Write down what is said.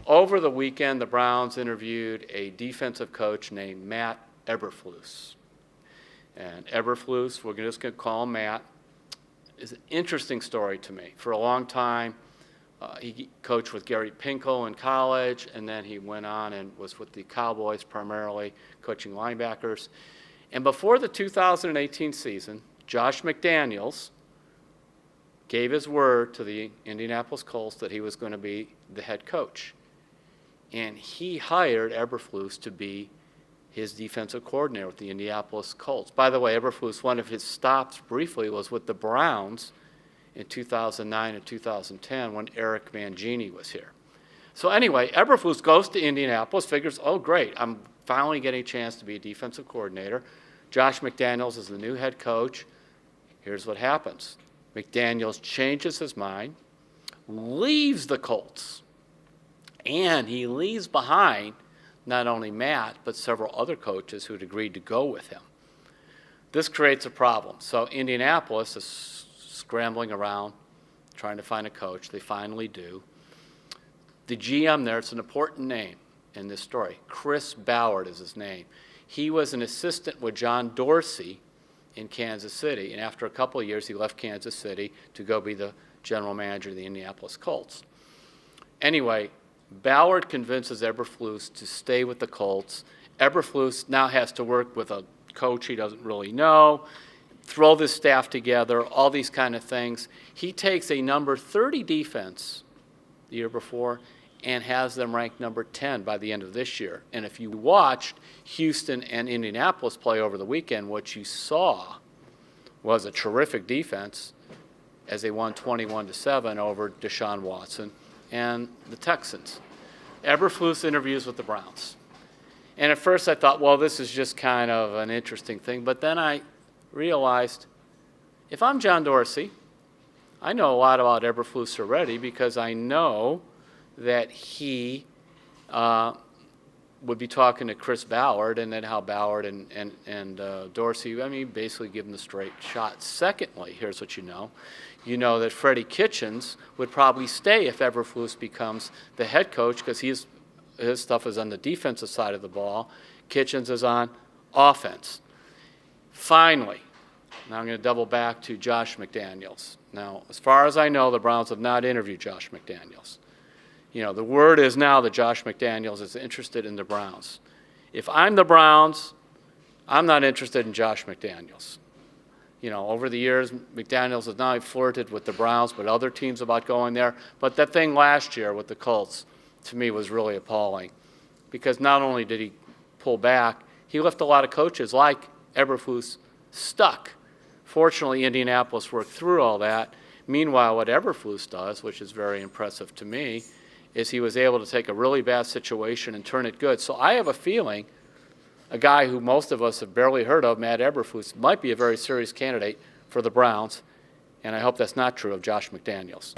over the weekend, the Browns interviewed a defensive coach named Matt Eberflus. And Eberflus, we're just going to call him Matt, is an interesting story to me. For a long time, he coached with Gary Pinkel in college, and then he went on and was with the Cowboys primarily, coaching linebackers. And before the 2018 season, Josh McDaniels gave his word to the Indianapolis Colts that he was going to be the head coach. And he hired Eberflus to be his defensive coordinator with the Indianapolis Colts. By the way, Eberflus, one of his stops briefly was with the Browns in 2009 and 2010 when Eric Mangini was here. So anyway, Eberflus goes to Indianapolis, figures, oh great, I'm finally getting a chance to be a defensive coordinator. Josh McDaniels is the new head coach. Here's what happens. McDaniels changes his mind, leaves the Colts, and he leaves behind not only Matt, but several other coaches who had agreed to go with him. This creates a problem. So Indianapolis is scrambling around, trying to find a coach. They finally do. The GM there, it's an important name in this story. Chris Ballard is his name. He was an assistant with John Dorsey in Kansas City, and after a couple of years, he left Kansas City to go be the general manager of the Indianapolis Colts. Anyway, Ballard convinces Eberflus to stay with the Colts. Eberflus now has to work with a coach he doesn't really know, throw this staff together, all these kind of things. He takes a number 30 defense the year before and has them ranked number 10 by the end of this year. And if you watched Houston and Indianapolis play over the weekend, what you saw was a terrific defense as they won 21-7 over Deshaun Watson and the Texans. Eberflus interviews with the Browns. And at first I thought, well, this is just kind of an interesting thing. But then I realized, if I'm John Dorsey, I know a lot about Eberflus already because I know that he would be talking to Chris Ballard, and then how Ballard and Dorsey, I mean, basically give him the straight shot. Secondly, here's what you know. You know that freddie-kitchens would probably stay if Eberflus becomes the head coach because his stuff is on the defensive side of the ball. Kitchens is on offense. Finally, now I'm going to double back to Josh McDaniels. Now, as far as I know, the Browns have not interviewed Josh McDaniels. You know, the word is now that Josh McDaniels is interested in the Browns. If I'm the Browns, I'm not interested in Josh McDaniels. You know, over the years, McDaniels has not only flirted with the Browns, but other teams about going there. But that thing last year with the Colts, to me, was really appalling. Because not only did he pull back, he left a lot of coaches like Eberflus stuck. Fortunately, Indianapolis worked through all that. Meanwhile, what Eberflus does, which is very impressive to me, is he was able to take a really bad situation and turn it good. So I have a feeling a guy who most of us have barely heard of, Matt Eberflus, might be a very serious candidate for the Browns, and I hope that's not true of Josh McDaniels.